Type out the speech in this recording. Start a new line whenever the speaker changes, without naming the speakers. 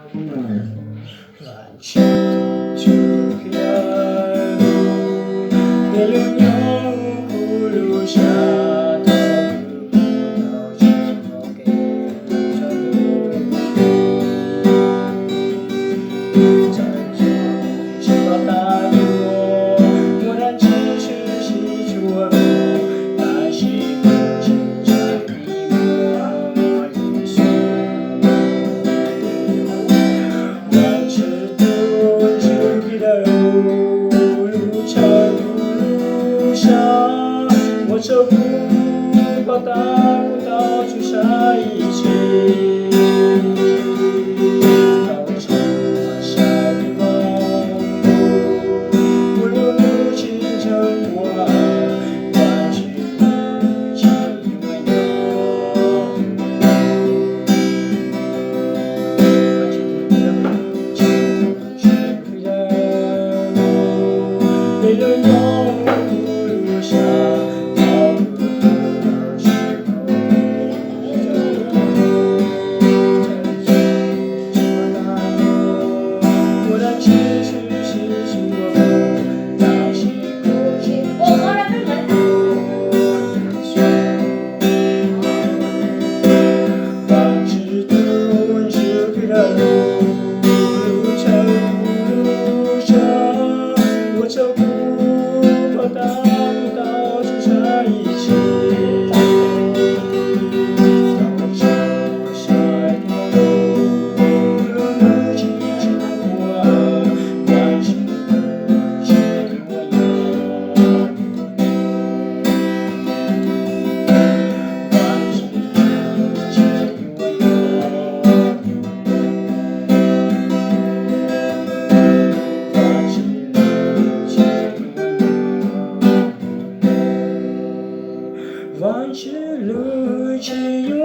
万千就可爱路，没有鸟不留下的葡萄只好给着路。在这直到大雨过，我让继续洗出耳目，那些不经常的默语说。万事都是别的路，长路上，我守护报答不到出下一切。到处我晒的梦，无论路径成我爱，万事不尽温柔。万事都别的路，是别的路，没有鸟不留下。我守护报答不到出下一切。到处我晒的梦，无论路径成我爱，万事不尽温柔。万事不尽温柔。万事如其有。